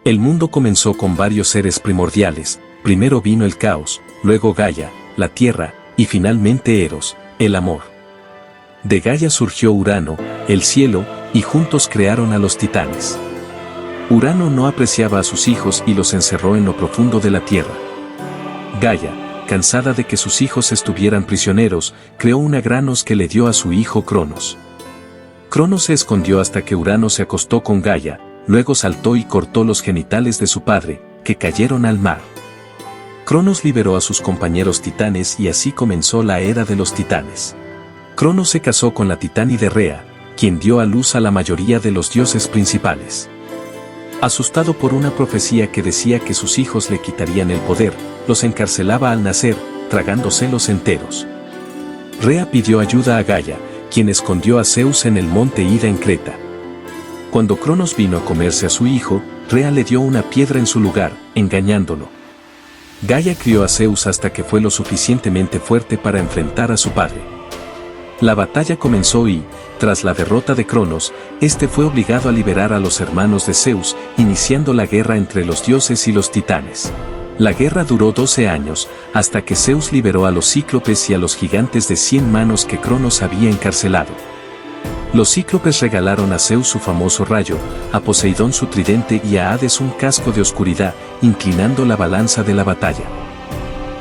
El mundo comenzó con varios seres primordiales, primero vino el caos, luego Gaia, la tierra, y finalmente Eros, el amor. De Gaia surgió Urano, el cielo, y juntos crearon a los titanes. Urano no apreciaba a sus hijos y los encerró en lo profundo de la tierra. Gaia, cansada de que sus hijos estuvieran prisioneros, creó una Granos que le dio a su hijo Cronos. Cronos se escondió hasta que Urano se acostó con Gaia, luego saltó y cortó los genitales de su padre, que cayeron al mar. Cronos liberó a sus compañeros titanes y así comenzó la era de los titanes. Cronos se casó con la titánide Rea, quien dio a luz a la mayoría de los dioses principales. Asustado por una profecía que decía que sus hijos le quitarían el poder, los encarcelaba al nacer, tragándoselos enteros. Rea pidió ayuda a Gaia, quien escondió a Zeus en el monte Ida en Creta. Cuando Cronos vino a comerse a su hijo, Rea le dio una piedra en su lugar, engañándolo. Gaia crió a Zeus hasta que fue lo suficientemente fuerte para enfrentar a su padre. La batalla comenzó y, tras la derrota de Cronos, este fue obligado a liberar a los hermanos de Zeus, iniciando la guerra entre los dioses y los titanes. La guerra duró 12 años, hasta que Zeus liberó a los cíclopes y a los gigantes de 100 manos que Cronos había encarcelado. Los cíclopes regalaron a Zeus su famoso rayo, a Poseidón su tridente y a Hades un casco de oscuridad, inclinando la balanza de la batalla.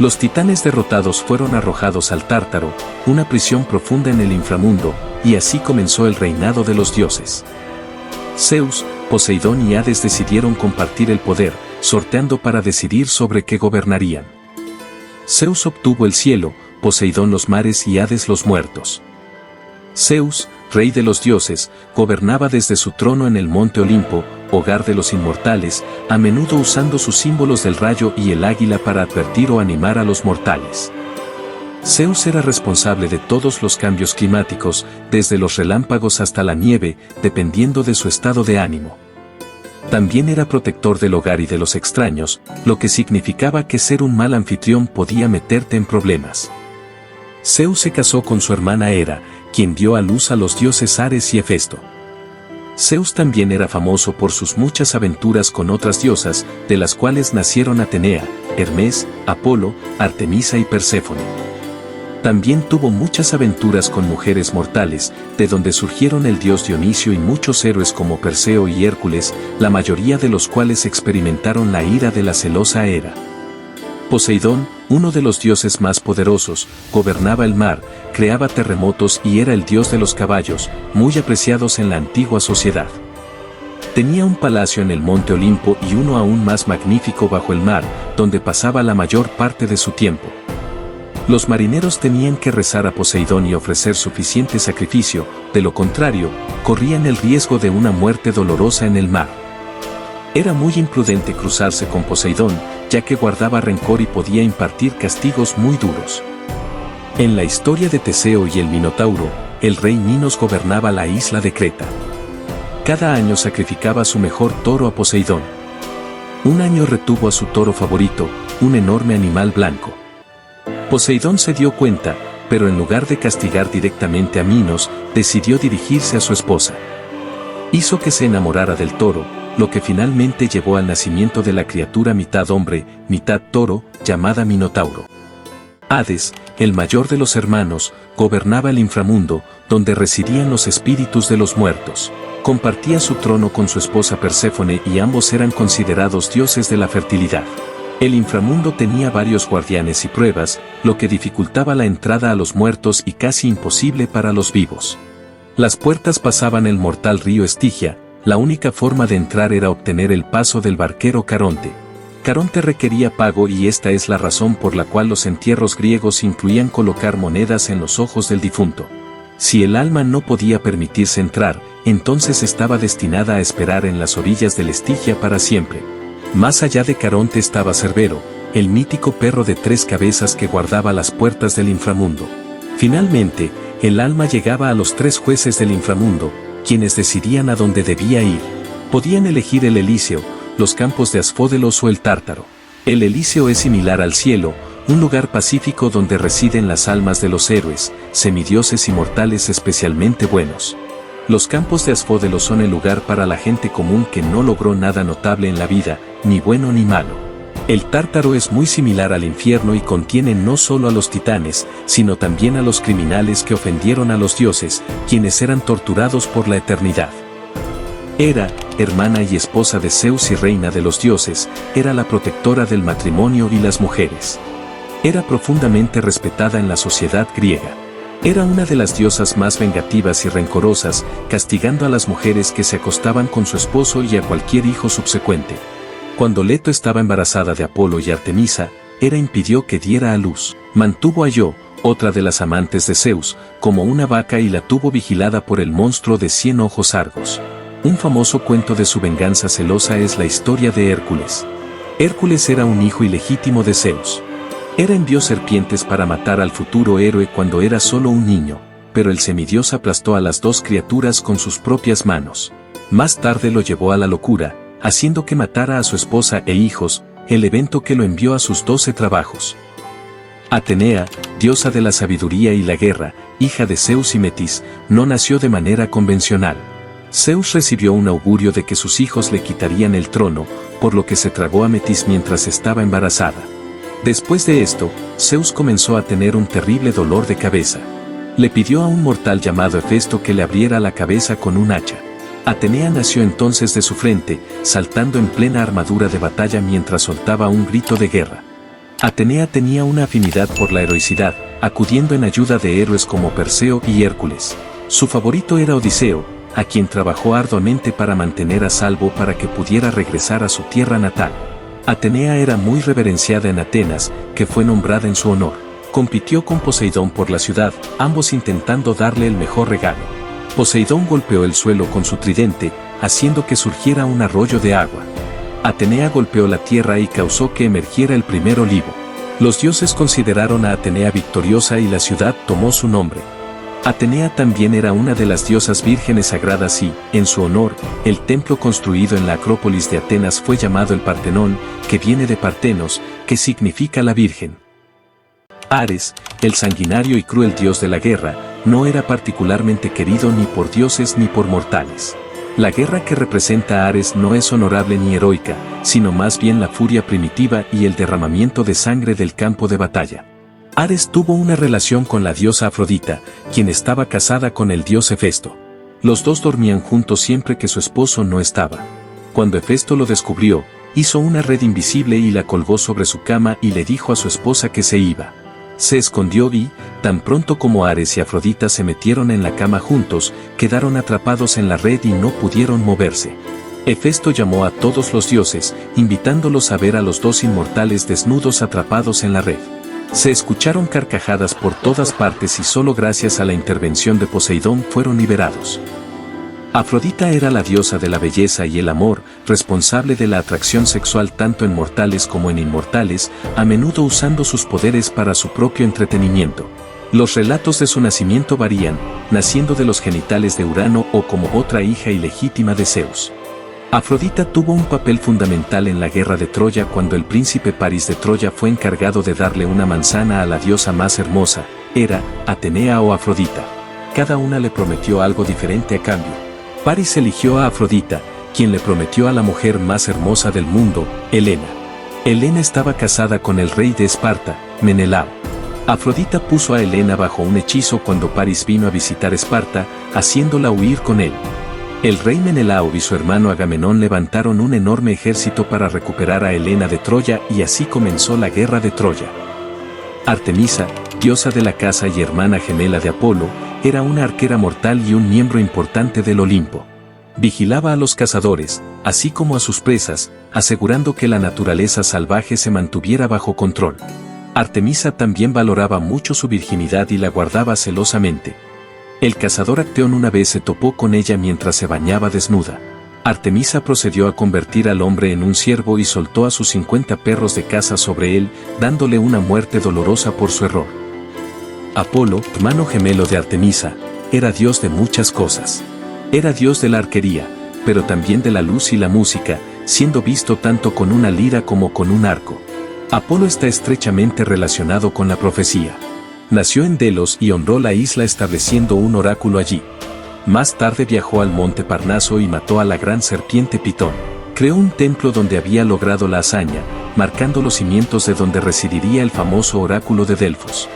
Los titanes derrotados fueron arrojados al Tártaro, una prisión profunda en el inframundo, y así comenzó el reinado de los dioses. Zeus, Poseidón y Hades decidieron compartir el poder, sorteando para decidir sobre qué gobernarían. Zeus obtuvo el cielo, Poseidón los mares y Hades los muertos. Zeus, rey de los dioses, gobernaba desde su trono en el monte Olimpo, hogar de los inmortales, a menudo usando sus símbolos del rayo y el águila para advertir o animar a los mortales. Zeus era responsable de todos los cambios climáticos, desde los relámpagos hasta la nieve, dependiendo de su estado de ánimo. También era protector del hogar y de los extraños, lo que significaba que ser un mal anfitrión podía meterte en problemas. Zeus se casó con su hermana Hera, quien dio a luz a los dioses Ares y Hefesto. Zeus también era famoso por sus muchas aventuras con otras diosas, de las cuales nacieron Atenea, Hermes, Apolo, Artemisa y Perséfone. También tuvo muchas aventuras con mujeres mortales, de donde surgieron el dios Dionisio y muchos héroes como Perseo y Hércules, la mayoría de los cuales experimentaron la ira de la celosa Hera. Poseidón, uno de los dioses más poderosos, gobernaba el mar, creaba terremotos y era el dios de los caballos, muy apreciados en la antigua sociedad. Tenía un palacio en el monte Olimpo y uno aún más magnífico bajo el mar, donde pasaba la mayor parte de su tiempo. Los marineros tenían que rezar a Poseidón y ofrecer suficiente sacrificio, de lo contrario, corrían el riesgo de una muerte dolorosa en el mar. Era muy imprudente cruzarse con Poseidón, ya que guardaba rencor y podía impartir castigos muy duros. En la historia de Teseo y el Minotauro, el rey Minos gobernaba la isla de Creta. Cada año sacrificaba su mejor toro a Poseidón. Un año retuvo a su toro favorito, un enorme animal blanco. Poseidón se dio cuenta, pero en lugar de castigar directamente a Minos, decidió dirigirse a su esposa. Hizo que se enamorara del toro, lo que finalmente llevó al nacimiento de la criatura mitad hombre, mitad toro, llamada Minotauro. Hades, el mayor de los hermanos, gobernaba el inframundo, donde residían los espíritus de los muertos. Compartía su trono con su esposa Perséfone y ambos eran considerados dioses de la fertilidad. El inframundo tenía varios guardianes y pruebas, lo que dificultaba la entrada a los muertos y casi imposible para los vivos. Las puertas pasaban el mortal río Estigia, la única forma de entrar era obtener el paso del barquero Caronte. Caronte requería pago y esta es la razón por la cual los entierros griegos incluían colocar monedas en los ojos del difunto. Si el alma no podía permitirse entrar, entonces estaba destinada a esperar en las orillas del Estigia para siempre. Más allá de Caronte estaba Cerbero, el mítico perro de 3 cabezas que guardaba las puertas del inframundo. Finalmente, el alma llegaba a los 3 jueces del inframundo, quienes decidían a dónde debía ir. Podían elegir el Elíseo, los campos de Asfódelos o el Tártaro. El Elíseo es similar al cielo, un lugar pacífico donde residen las almas de los héroes, semidioses y mortales especialmente buenos. Los campos de Asfódelo son el lugar para la gente común que no logró nada notable en la vida, ni bueno ni malo. El Tártaro es muy similar al infierno y contiene no solo a los titanes, sino también a los criminales que ofendieron a los dioses, quienes eran torturados por la eternidad. Hera, hermana y esposa de Zeus y reina de los dioses, era la protectora del matrimonio y las mujeres. Era profundamente respetada en la sociedad griega. Era una de las diosas más vengativas y rencorosas, castigando a las mujeres que se acostaban con su esposo y a cualquier hijo subsecuente. Cuando Leto estaba embarazada de Apolo y Artemisa, Hera impidió que diera a luz. Mantuvo a Io, otra de las amantes de Zeus, como una vaca y la tuvo vigilada por el monstruo de 100 ojos Argos. Un famoso cuento de su venganza celosa es la historia de Hércules. Hércules era un hijo ilegítimo de Zeus. Hera envió serpientes para matar al futuro héroe cuando era solo un niño, pero el semidios aplastó a las dos criaturas con sus propias manos. Más tarde lo llevó a la locura, haciendo que matara a su esposa e hijos, el evento que lo envió a sus 12 trabajos. Atenea, diosa de la sabiduría y la guerra, hija de Zeus y Metis, no nació de manera convencional. Zeus recibió un augurio de que sus hijos le quitarían el trono, por lo que se tragó a Metis mientras estaba embarazada. Después de esto, Zeus comenzó a tener un terrible dolor de cabeza. Le pidió a un mortal llamado Hefesto que le abriera la cabeza con un hacha. Atenea nació entonces de su frente, saltando en plena armadura de batalla mientras soltaba un grito de guerra. Atenea tenía una afinidad por la heroicidad, acudiendo en ayuda de héroes como Perseo y Hércules. Su favorito era Odiseo, a quien trabajó arduamente para mantener a salvo para que pudiera regresar a su tierra natal. Atenea era muy reverenciada en Atenas, que fue nombrada en su honor. Compitió con Poseidón por la ciudad, ambos intentando darle el mejor regalo. Poseidón golpeó el suelo con su tridente, haciendo que surgiera un arroyo de agua. Atenea golpeó la tierra y causó que emergiera el primer olivo. Los dioses consideraron a Atenea victoriosa y la ciudad tomó su nombre. Atenea también era una de las diosas vírgenes sagradas y, en su honor, el templo construido en la Acrópolis de Atenas fue llamado el Partenón, que viene de Partenos, que significa la Virgen. Ares, el sanguinario y cruel dios de la guerra, no era particularmente querido ni por dioses ni por mortales. La guerra que representa a Ares no es honorable ni heroica, sino más bien la furia primitiva y el derramamiento de sangre del campo de batalla. Ares tuvo una relación con la diosa Afrodita, quien estaba casada con el dios Hefesto. Los dos dormían juntos siempre que su esposo no estaba. Cuando Hefesto lo descubrió, hizo una red invisible y la colgó sobre su cama y le dijo a su esposa que se iba. Se escondió y, tan pronto como Ares y Afrodita se metieron en la cama juntos, quedaron atrapados en la red y no pudieron moverse. Hefesto llamó a todos los dioses, invitándolos a ver a los dos inmortales desnudos atrapados en la red. Se escucharon carcajadas por todas partes y solo gracias a la intervención de Poseidón fueron liberados. Afrodita era la diosa de la belleza y el amor, responsable de la atracción sexual tanto en mortales como en inmortales, a menudo usando sus poderes para su propio entretenimiento. Los relatos de su nacimiento varían, naciendo de los genitales de Urano o como otra hija ilegítima de Zeus. Afrodita tuvo un papel fundamental en la guerra de Troya cuando el príncipe Paris de Troya fue encargado de darle una manzana a la diosa más hermosa, Hera, Atenea o Afrodita. Cada una le prometió algo diferente a cambio. Paris eligió a Afrodita, quien le prometió a la mujer más hermosa del mundo, Helena. Helena estaba casada con el rey de Esparta, Menelao. Afrodita puso a Helena bajo un hechizo cuando Paris vino a visitar Esparta, haciéndola huir con él. El rey Menelao y su hermano Agamenón levantaron un enorme ejército para recuperar a Helena de Troya y así comenzó la guerra de Troya. Artemisa, diosa de la caza y hermana gemela de Apolo, era una arquera mortal y un miembro importante del Olimpo. Vigilaba a los cazadores, así como a sus presas, asegurando que la naturaleza salvaje se mantuviera bajo control. Artemisa también valoraba mucho su virginidad y la guardaba celosamente. El cazador Acteón una vez se topó con ella mientras se bañaba desnuda. Artemisa procedió a convertir al hombre en un ciervo y soltó a sus 50 perros de caza sobre él, dándole una muerte dolorosa por su error. Apolo, hermano gemelo de Artemisa, era dios de muchas cosas. Era dios de la arquería, pero también de la luz y la música, siendo visto tanto con una lira como con un arco. Apolo está estrechamente relacionado con la profecía. Nació en Delos y honró la isla estableciendo un oráculo allí. Más tarde viajó al monte Parnaso y mató a la gran serpiente Pitón. Creó un templo donde había logrado la hazaña, marcando los cimientos de donde residiría el famoso oráculo de Delfos.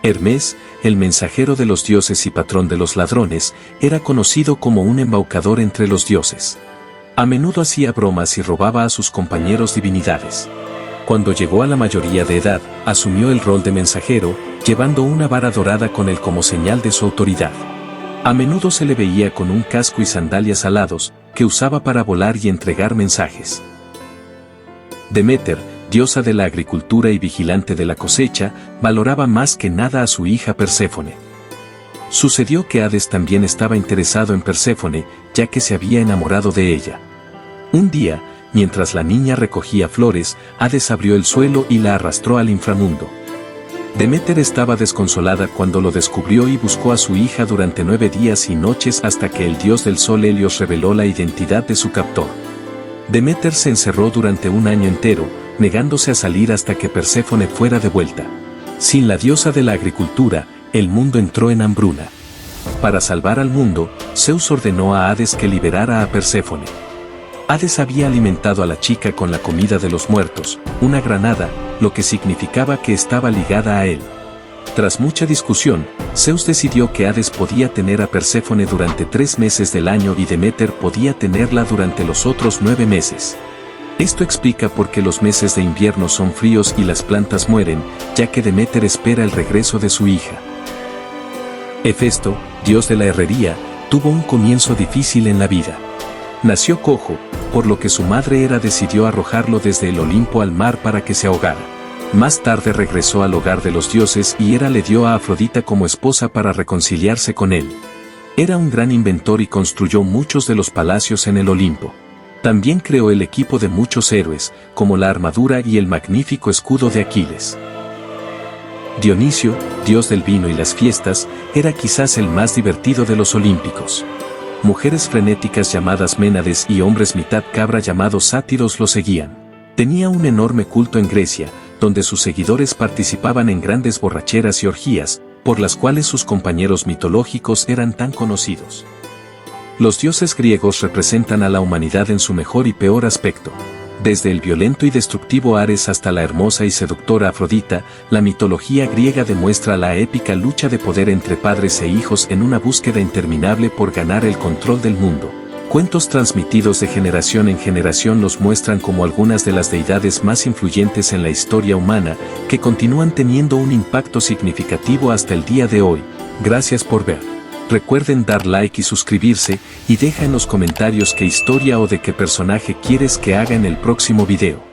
Hermes, el mensajero de los dioses y patrón de los ladrones, era conocido como un embaucador entre los dioses. A menudo hacía bromas y robaba a sus compañeros divinidades. Cuando llegó a la mayoría de edad, asumió el rol de mensajero, llevando una vara dorada con él como señal de su autoridad. A menudo se le veía con un casco y sandalias alados, que usaba para volar y entregar mensajes. Deméter, diosa de la agricultura y vigilante de la cosecha, valoraba más que nada a su hija Perséfone. Sucedió que Hades también estaba interesado en Perséfone, ya que se había enamorado de ella. Un día, mientras la niña recogía flores, Hades abrió el suelo y la arrastró al inframundo. Deméter estaba desconsolada cuando lo descubrió y buscó a su hija durante 9 días y noches hasta que el dios del sol Helios reveló la identidad de su captor. Deméter se encerró durante un año entero, negándose a salir hasta que Perséfone fuera de vuelta. Sin la diosa de la agricultura, el mundo entró en hambruna. Para salvar al mundo, Zeus ordenó a Hades que liberara a Perséfone. Hades había alimentado a la chica con la comida de los muertos, una granada, lo que significaba que estaba ligada a él. Tras mucha discusión, Zeus decidió que Hades podía tener a Perséfone durante 3 meses del año y Deméter podía tenerla durante los otros 9 meses. Esto explica por qué los meses de invierno son fríos y las plantas mueren, ya que Deméter espera el regreso de su hija. Hefesto, dios de la herrería, tuvo un comienzo difícil en la vida. Nació cojo, por lo que su madre Hera decidió arrojarlo desde el Olimpo al mar para que se ahogara. Más tarde regresó al hogar de los dioses y Hera le dio a Afrodita como esposa para reconciliarse con él. Era un gran inventor y construyó muchos de los palacios en el Olimpo. También creó el equipo de muchos héroes, como la armadura y el magnífico escudo de Aquiles. Dionisio, dios del vino y las fiestas, era quizás el más divertido de los olímpicos. Mujeres frenéticas llamadas Ménades y hombres mitad cabra llamados sátiros lo seguían. Tenía un enorme culto en Grecia, donde sus seguidores participaban en grandes borracheras y orgías, por las cuales sus compañeros mitológicos eran tan conocidos. Los dioses griegos representan a la humanidad en su mejor y peor aspecto. Desde el violento y destructivo Ares hasta la hermosa y seductora Afrodita, la mitología griega demuestra la épica lucha de poder entre padres e hijos en una búsqueda interminable por ganar el control del mundo. Cuentos transmitidos de generación en generación los muestran como algunas de las deidades más influyentes en la historia humana, que continúan teniendo un impacto significativo hasta el día de hoy. Gracias por ver. Recuerden dar like y suscribirse, y deja en los comentarios qué historia o de qué personaje quieres que haga en el próximo video.